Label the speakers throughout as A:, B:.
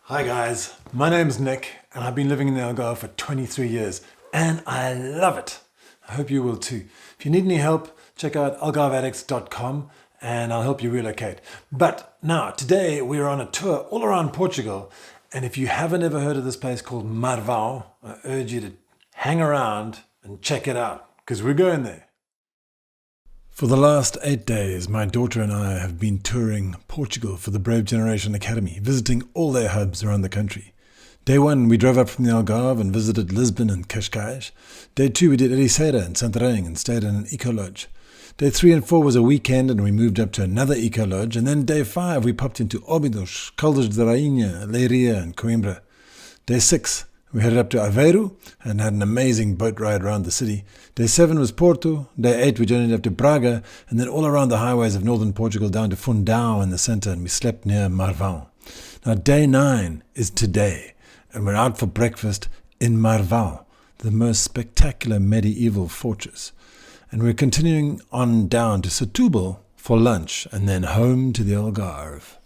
A: Hi guys, my name's Nick and I've been living in the Algarve for 23 years and I love it. I hope you will too. If you need any help, check out algarveaddicts.com and I'll help you relocate. But now, today we're on a tour all around Portugal, and if you haven't ever heard of this place called Marvao, I urge you to hang around and check it out because we're going there. For the last 8 days, my daughter and I have been touring Portugal for the Brave Generation Academy, visiting all their hubs around the country. Day 1, we drove up from the Algarve and visited Lisbon and Cascais. Day 2, we did Ericeira and Santarém and stayed in an eco-lodge. Day 3 and 4 was a weekend and we moved up to another eco-lodge. And then day 5, we popped into Óbidos, Caldas da Rainha, Leiria and Coimbra. Day 6, we headed up to Aveiro and had an amazing boat ride around the city. Day 7 was Porto. Day 8 we journeyed up to Braga and then all around the highways of northern Portugal down to Fundão in the centre, and we slept near Marvão. Now day 9 is today and we're out for breakfast in Marvao, the most spectacular medieval fortress. And we're continuing on down to SETUBAL for lunch and then home to the Algarve.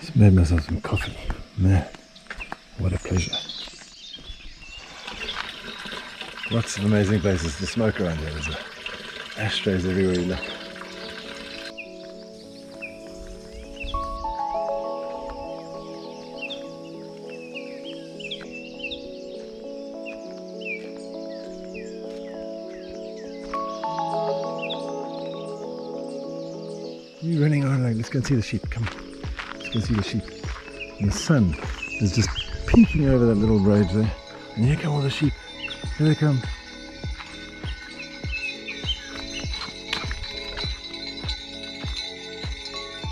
A: Just made myself some coffee. Man, what a pleasure. Lots of amazing places to smoke around here. There's ashtrays everywhere you look. You're running around like, let's go and see the sheep. Come on. You can see the sheep, and the sun is just peeking over that little road there, and here come all the sheep. Here they come.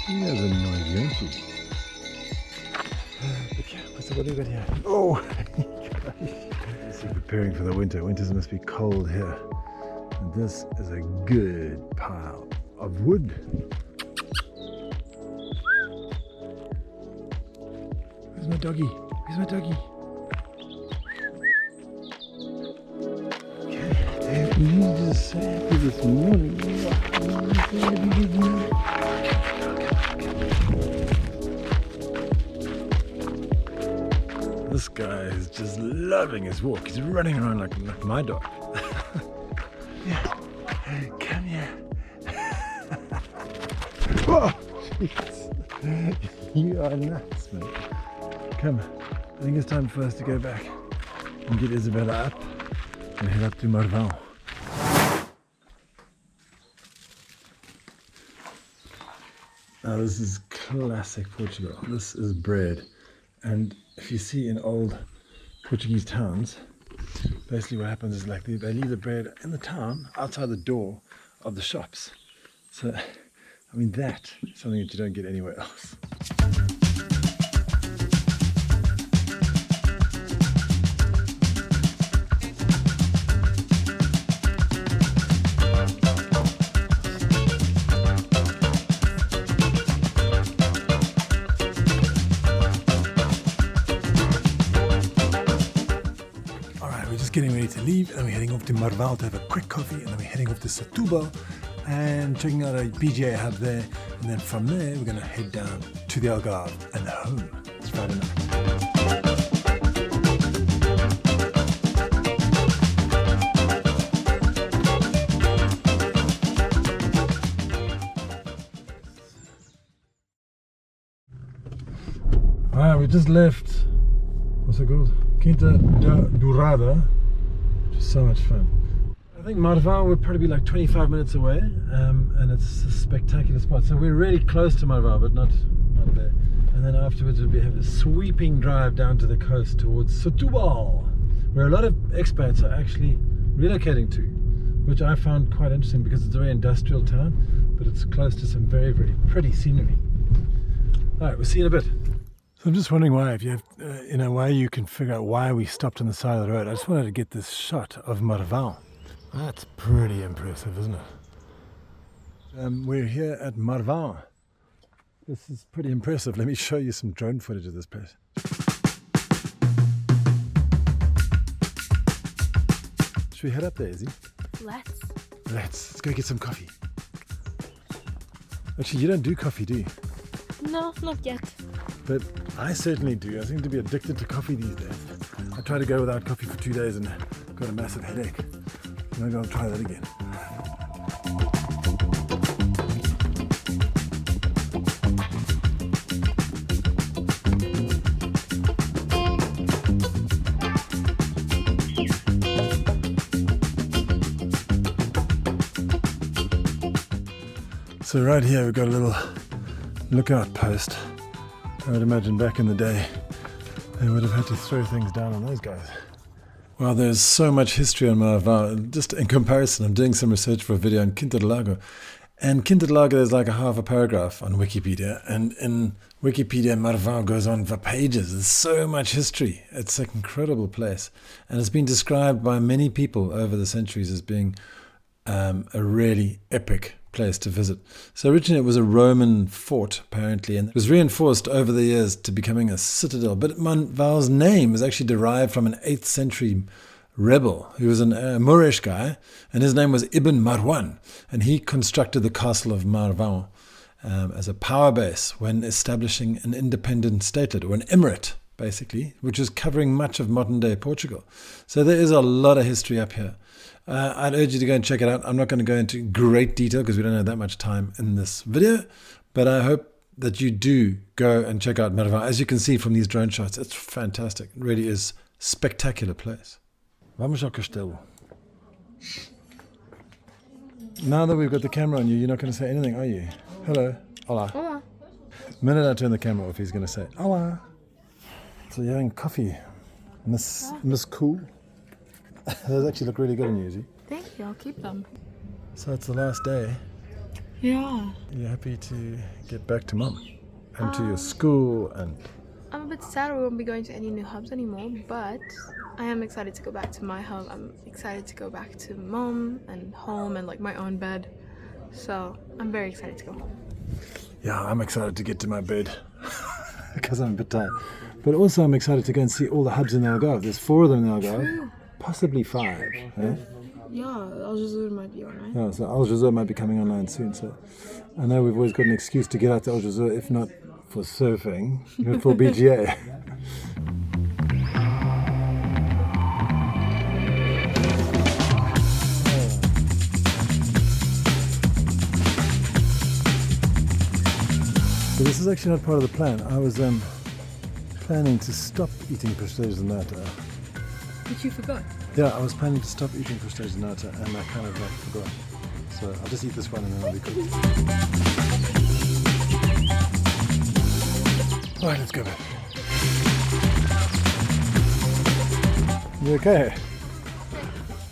A: You know the noise, don't you? Look here, what have we got here? Oh, gosh. So preparing for the winter. Winters must be cold here. And this is a good pile of wood. Where's my doggy? Where's my doggy? Okay, you just said this morning. This guy is just loving his walk. He's running around like my dog. Yeah, come here. Oh, jeez. You are nuts, man. Come, I think it's time for us to go back and get Isabella up and head up to Marvao. Now this is classic Portugal. This is bread. And if you see in old Portuguese towns, basically what happens is like they leave the bread in the town outside the door of the shops. So, I mean, that is something that you don't get anywhere else. Getting ready to leave, and we're heading off to Marvao to have a quick coffee, and then we're heading off to SETUBAL and checking out a BGA hub there, and then from there we're going to head down to the Algarve and home. It's Friday night. Alright, we just left, what's it called? Quinta da Dourada, which is so much fun. I think Marvao would probably be like 25 minutes away, and it's a spectacular spot. So we're really close to Marvao, but not there. And then afterwards we'll have a sweeping drive down to the coast towards SETUBAL, where a lot of expats are actually relocating to, which I found quite interesting because it's a very industrial town, but it's close to some very, very pretty scenery. Alright, we'll see you in a bit. So I'm just wondering why, if you have, why you can figure out why we stopped on the side of the road. I just wanted to get this shot of Marvao. That's pretty impressive, isn't it? We're here at Marvao. This is pretty impressive. Let me show you some drone footage of this place. Should we head up there, Izzy?
B: Let's
A: go get some coffee. Actually, you don't do coffee, do you?
B: No, not yet.
A: But I certainly do. I seem to be addicted to coffee these days. I tried to go without coffee for 2 days and got a massive headache. Maybe I'll try that again. So right here we've got a little lookout post. I would imagine back in the day they would have had to throw things down on those guys. Well, there's so much history on Marvao. Just in comparison, I'm doing some research for a video on Quinta do Lago. And Quinta do Lago, there's like a half a paragraph on Wikipedia. And in Wikipedia, Marvao goes on for pages. There's so much history. It's an incredible place. And it's been described by many people over the centuries as being a really epic place to visit. So originally it was a Roman fort, apparently, and it was reinforced over the years to becoming a citadel. But Marvao's name is actually derived from an 8th century rebel who was a Moorish guy, and his name was Ibn Marwan, and he constructed the castle of Marvao as a power base when establishing an independent statelet, or an emirate, basically, which is covering much of modern-day Portugal. So there is a lot of history up here. I'd urge you to go and check it out. I'm not going to go into great detail because we don't have that much time in this video, but I hope that you do go and check out Marvao. As you can see from these drone shots, it's fantastic. It really is a spectacular place. Vamos ao castelo. Now that we've got the camera on you, you're not going to say anything, are you? Hello. Hola.
B: Hola.
A: The minute I turn the camera off, he's going to say, hola. So you're having coffee, Miss Cool. Those actually look really good on you, Izzy.
B: Thank you, I'll keep them.
A: So it's the last day.
B: Yeah.
A: You're happy to get back to mum and to your school and...
B: I'm a bit sad we won't be going to any new hubs anymore, but I am excited to go back to my hub. I'm excited to go back to mum and home and like my own bed. So I'm very excited to go home.
A: Yeah, I'm excited to get to my bed because I'm a bit tired. But also I'm excited to go and see all the hubs in the Algarve. There's 4 of them in the Algarve.
B: True.
A: Possibly 5. Eh?
B: Yeah, Algarve might be alright.
A: Yeah, so Algarve might be coming online soon. So I know we've always got an excuse to get out to Algarve, if not for surfing, but for BGA. So this is actually not part of the plan. I was planning to stop eating pastéis de nata.
B: But you forgot.
A: Yeah, I was planning to stop eating pastéis de nata and I kind of forgot. So I'll just eat this one and then I'll be good. Alright, let's go back. You okay?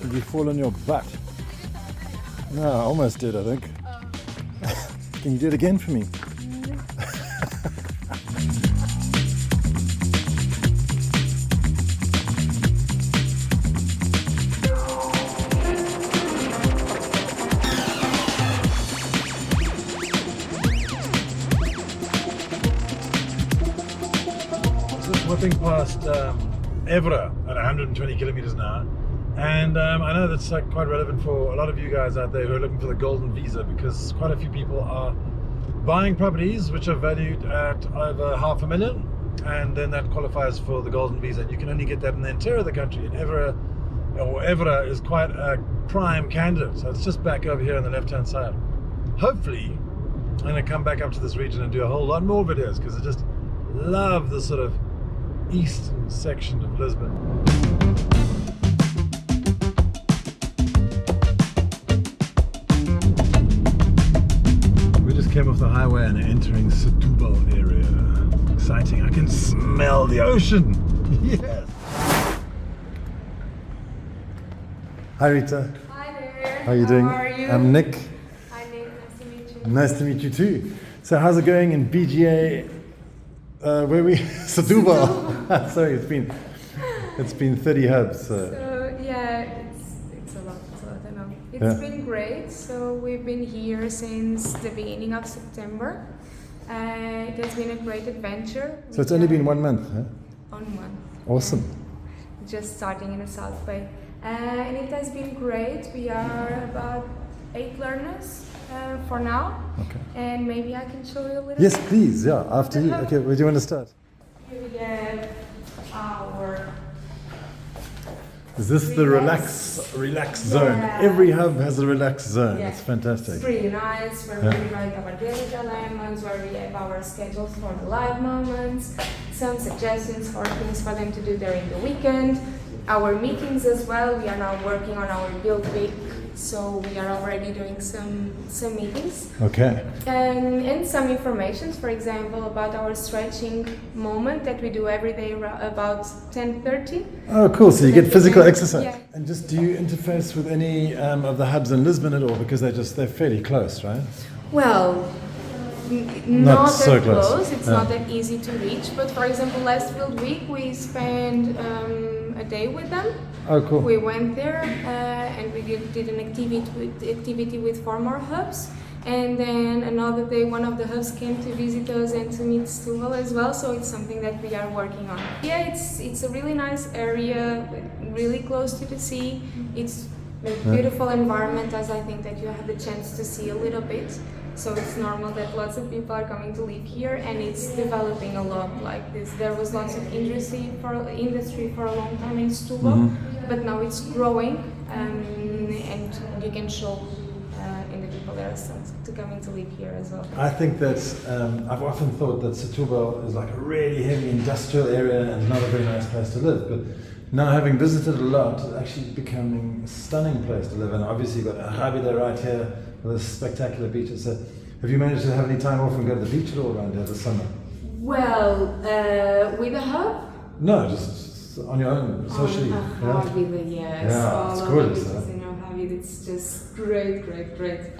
A: Did you fall on your butt? No, I almost did, I think. Can you do it again for me? Whipping past Évora at 120 kilometers an hour, and I know that's like quite relevant for a lot of you guys out there who are looking for the golden visa, because quite a few people are buying properties which are valued at over $500,000, and then that qualifies for the golden visa, and you can only get that in the interior of the country. And Évora is quite a prime candidate, so it's just back over here on the left hand side. Hopefully I'm going to come back up to this region and do a whole lot more videos, because I just love the sort of eastern section of Lisbon. We just came off the highway and are entering SETUBAL area. Exciting, I can smell the ocean! Yes! Hi Rita.
B: Hi there.
A: How are you doing?
B: How are you?
A: I'm Nick.
B: Hi Nick, nice to meet you.
A: Nice to meet you too. So how's it going in BGA? Where we SETUBAL. Sorry, it's been 30 hubs.
B: So yeah, it's a lot. I know. It's been great. So we've been here since the beginning of September. It has been a great adventure.
A: So it's only been 1 month, huh?
B: 1 month.
A: Awesome.
B: Just starting in the South Bay, and it has been great. We are about 8 learners, for now.
A: Okay.
B: And maybe I can show you a little
A: Yes,
B: bit.
A: please. Yeah, after you. Okay, where do you want to start?
B: Here we have our...
A: Is this the relax zone?
B: Yeah.
A: Every hub has a relax zone.
B: Yeah.
A: It's fantastic.
B: It's pretty nice, where we write our daily dilemmas, where we have our schedules for the live moments, some suggestions for things for them to do during the weekend, our meetings as well. We are now working on our build week, so we are already doing some meetings.
A: Okay.
B: And some informations, for example, about our stretching moment that we do every day about 10:30.
A: Oh, cool. So you get physical exercise.
B: Yeah.
A: And just do you interface with any of the hubs in Lisbon at all? Because they're fairly close, right?
B: Well,
A: Not
B: not
A: so
B: that
A: close.
B: close. It's
A: Yeah.
B: not that easy to reach. But for example, last field week we spent a day with them.
A: Oh, cool.
B: We went there and we did an activity with 4 more hubs. And then another day, one of the hubs came to visit us and to meet SETUBAL as well. So it's something that we are working on. Yeah, it's a really nice area, really close to the sea. It's a beautiful environment, as I think that you have the chance to see a little bit. So it's normal that lots of people are coming to live here, and it's developing a lot like this. There was lots of industry for a long time in SETUBAL, but now it's growing, and you can show in the people that are to coming to live here as well.
A: I think that I've often thought that SETUBAL is like a really heavy industrial area and not a very nice place to live. But now having visited a lot, it's actually becoming a stunning place to live. And obviously you've got Algarve right here with a spectacular beaches. So have you managed to have any time off and go to the beach at all around here this summer?
B: Well, with a hub?
A: No, just on your own, socially.
B: Algarve, yes.
A: Yeah,
B: all
A: it's
B: of
A: gorgeous,
B: the
A: huh?
B: beaches in Algarve, it's just great.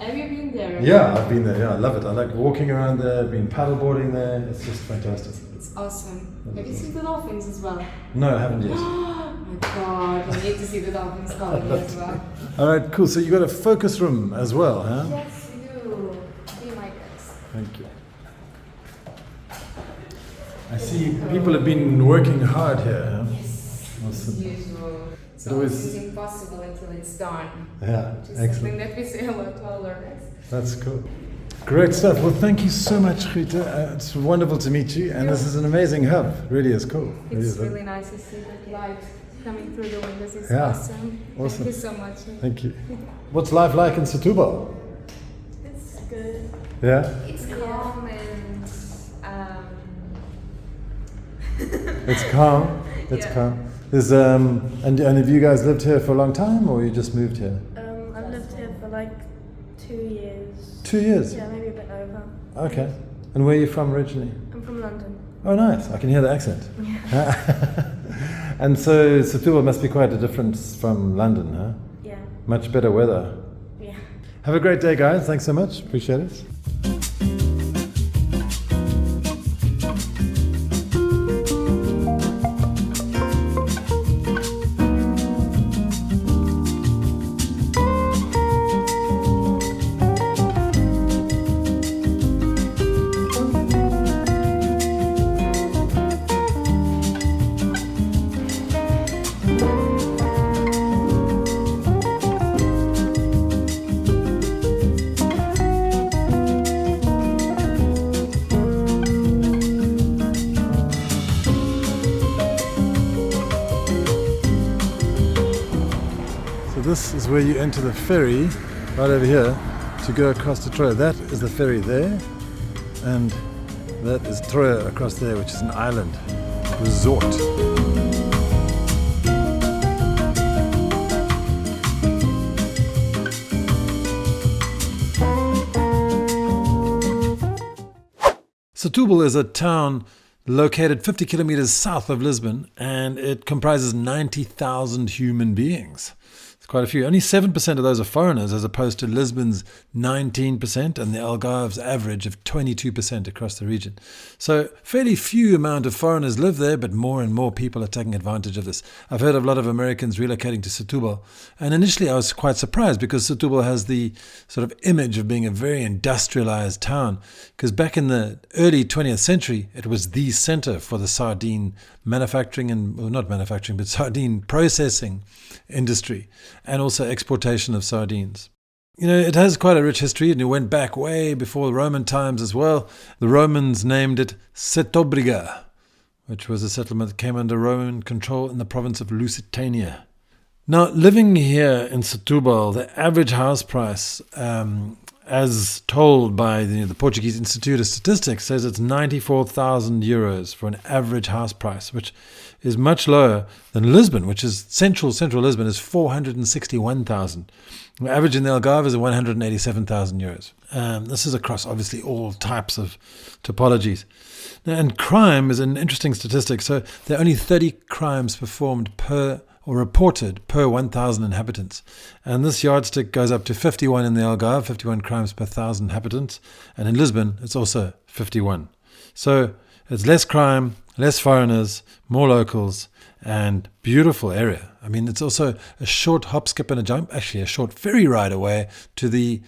B: Have you been there?
A: Yeah, I've been there. Yeah, I love it. I like walking around there, been paddleboarding there. It's just fantastic.
B: It's awesome. Have you seen the dolphins as well?
A: No, I haven't yet.
B: Oh my god, you need to see the dolphins calling as well.
A: All right, cool. So you got a focus room as well, huh?
B: Yes, you do. Be my guest.
A: Thank you. I see people have been working hard here. Huh?
B: Yes,
A: Awesome.
B: as usual. So
A: always-
B: it's impossible until it's done.
A: Yeah,
B: Which is
A: excellent.
B: something that we say a lot to our learners.
A: That's cool. Great stuff. Well, thank you so much, Rita. It's wonderful to meet you, and this is an amazing hub. Really is cool.
B: It's really nice to see the light coming through the windows. It's
A: Yeah,
B: awesome.
A: awesome.
B: Thank you so much.
A: Thank you. What's life like in SETUBAL?
B: It's good.
A: Yeah,
B: It's calm and
A: it's calm. It's
B: Yeah.
A: calm. There's and have you guys lived here for a long time, or you just moved here?
C: I've lived here for like 2 years.
A: 2 years.
C: Yeah, maybe a bit over.
A: Okay. And where are you from originally?
C: I'm from London.
A: Oh, nice. I can hear the accent. And so SETUBAL must be quite a difference from London, huh?
C: Yeah.
A: Much better weather.
C: Yeah.
A: Have a great day, guys. Thanks so much. Appreciate it. So this is where you enter the ferry, right over here, to go across to Troia. That is the ferry there, and that is Troia across there, which is an island resort. SETUBAL is a town located 50 kilometers south of Lisbon, and it comprises 90,000 human beings. It's quite a few. Only 7% of those are foreigners, as opposed to Lisbon's 19% and the Algarve's average of 22% across the region. So fairly few amount of foreigners live there, but more and more people are taking advantage of this. I've heard of a lot of Americans relocating to SETUBAL, and initially I was quite surprised because SETUBAL has the sort of image of being a very industrialized town, because back in the early 20th century it was the center for the sardine manufacturing and, well, not manufacturing, but sardine processing industry, and also exportation of sardines. You know, it has quite a rich history, and it went back way before Roman times as well. The Romans named it SETUBAL, which was a settlement that came under Roman control in the province of Lusitania. Now, living here in Setúbal, the average house price, as told by the Portuguese Institute of Statistics, says it's 94,000 euros for an average house price, which is much lower than Lisbon, which is central Lisbon, is 461,000. The average in the Algarve is 187,000 euros. This is across obviously all types of topologies. Now, and crime is an interesting statistic. So there are only 30 crimes performed or reported per 1,000 inhabitants. And this yardstick goes up to 51 in the Algarve, 51 crimes per 1,000 inhabitants. And in Lisbon, it's also 51. So it's less crime, less foreigners, more locals, and beautiful area. I mean, it's also a short hop, skip, and a jump, actually a short ferry ride away to the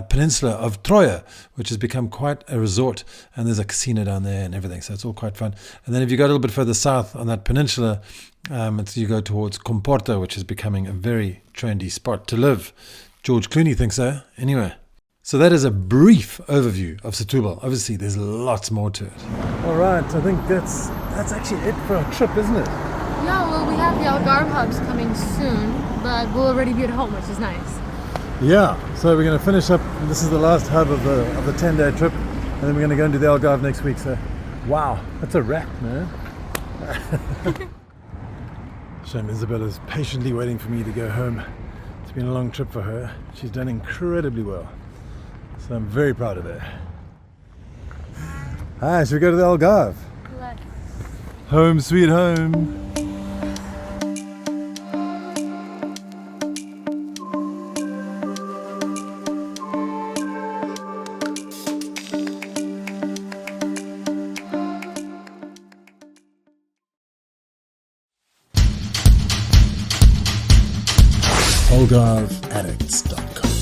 A: peninsula of Troia, which has become quite a resort, and there's a casino down there and everything, so it's all quite fun. And then if you go a little bit further south on that peninsula, you go towards Comporta, which is becoming a very trendy spot to live. George Clooney thinks so. Anyway, so that is a brief overview of Setúbal. Obviously, there's lots more to it. All right, I think that's actually it for our trip, isn't it?
B: Yeah, well, we have the Algarve hubs coming soon, but we'll already be at home, which is nice.
A: Yeah, so we're going to finish up. This is the last hub of the 10-day trip, and then we're going to go and do the Algarve next week. So, wow, that's a wrap, man. Shame Isabella's patiently waiting for me to go home. It's been a long trip for her. She's done incredibly well, so I'm very proud of her. Hi, should we go to the Algarve?
B: Let's.
A: Home sweet home. AlgarveAddicts.com